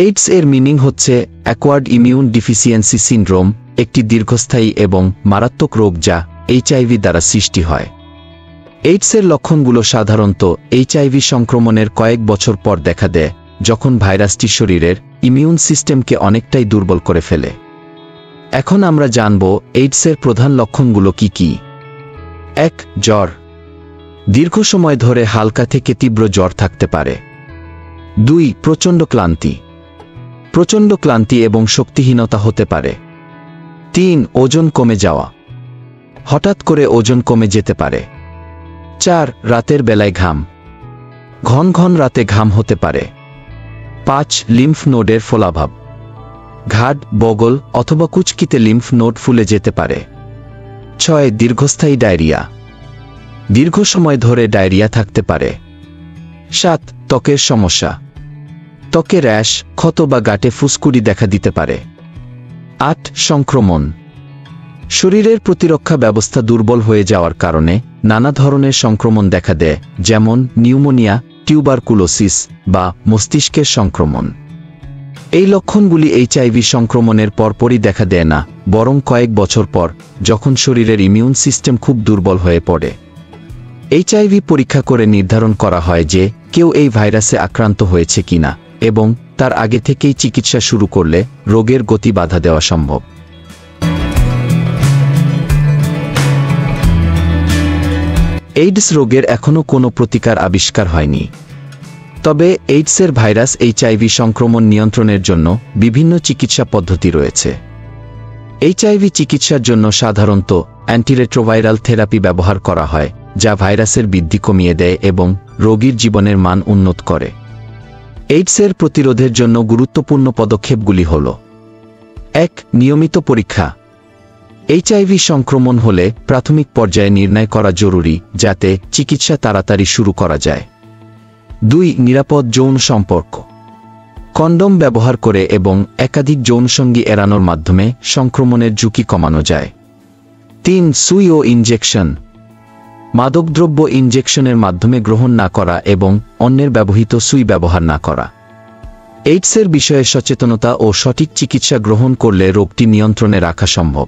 AIDS এর meaning হচ্ছে acquired immune deficiency syndrome, একটি দীর্ঘস্থায়ী এবং মারাত্মক রোগ যা এইচআইভি দ্বারা সৃষ্টি হয়। এইডসের লক্ষণগুলো সাধারণত এইচআইভি সংক্রমণের কয়েক বছর পর দেখা দেয়, যখন ভাইরাসটি শরীরের ইমিউন সিস্টেমকে অনেকটাই দুর্বল করে ফেলে। এখন আমরা জানব এইডসের প্রধান লক্ষণগুলো কি কি। 1. জ্বর। দীর্ঘ সময় ধরে হালকা থেকে তীব্র জ্বর থাকতে পারে। 2. প্রচণ্ড ক্লান্তি। প্রচণ্ড ক্লান্তি এবং শক্তিহীনতা হতে পারে। 3. ওজন কমে যাওয়া। হঠাৎ করে ওজন কমে যেতে পারে। 4. রাতের বেলায় ঘাম। ঘন ঘন রাতে ঘাম হতে পারে। 5. লিম্ফ নোডের ফোলাভাব। ঘাড়, বগল অথবা কুচকিতে লিম্ফ নোড ফুলে যেতে পারে। 6. দীর্ঘস্থায়ী ডায়রিয়া। দীর্ঘ সময় ধরে ডায়রিয়া থাকতে পারে। 7. ত্বকের সমস্যা। ত্বকে র্যাশ, ক্ষত বা গাঁটে ফুসকুড়ি দেখা দিতে পারে। 8. সংক্রমণ। শরীরের প্রতিরক্ষা ব্যবস্থা দুর্বল হয়ে যাওয়ার কারণে নানা ধরনের সংক্রমণ দেখা দেয়, যেমন নিউমোনিয়া, টিউবারকুলোসিস বা মস্তিষ্কের সংক্রমণ। এই লক্ষণগুলি এইচআইভি সংক্রমণের পরপরই দেখা দেয় না, বরং কয়েক বছর পর, যখন শরীরের ইমিউন সিস্টেম খুব দুর্বল হয়ে পড়ে। এইচআইভি পরীক্ষা করে নির্ধারণ করা হয় যে কেউ এই ভাইরাসে আক্রান্ত হয়েছে কিনা, এবং তার আগে থেকেই চিকিৎসা শুরু করলে রোগের গতি বাধা দেওয়া সম্ভব। এইডস রোগের এখনও কোনো প্রতিকার আবিষ্কার হয়নি। তবে এইডসের ভাইরাস এইচআইভি সংক্রমণ নিয়ন্ত্রণের জন্য বিভিন্ন চিকিৎসা পদ্ধতি রয়েছে। এইচআইভি চিকিৎসার জন্য সাধারণত অ্যান্টিরেট্রোভাইরাল থেরাপি ব্যবহার করা হয়, যা ভাইরাসের বৃদ্ধি কমিয়ে দেয় এবং রোগীর জীবনের মান উন্নত করে। এইডসের প্রতিরোধের জন্য গুরুত্বপূর্ণ পদক্ষেপগুলি হল: 1. নিয়মিত পরীক্ষা। এইচআইভি সংক্রমণ হলে প্রাথমিক পর্যায়ে নির্ণয় করা জরুরি, যাতে চিকিৎসা তাড়াতাড়ি শুরু করা যায়। 2. নিরাপদ যৌন সম্পর্ক। কন্ডম ব্যবহার করে এবং একাধিক যৌনসঙ্গী এড়ানোর মাধ্যমে সংক্রমণের ঝুঁকি কমানো যায়। 3. সুই ও ইনজেকশন। মাদকদ্রব্য ইনজেকশনের মাধ্যমে গ্রহণ না করা এবং অন্যের ব্যবহৃত সুই ব্যবহার না করা। এইডসের বিষয়ে সচেতনতা ও সঠিক চিকিৎসা গ্রহণ করলে রোগটি নিয়ন্ত্রণে রাখা সম্ভব।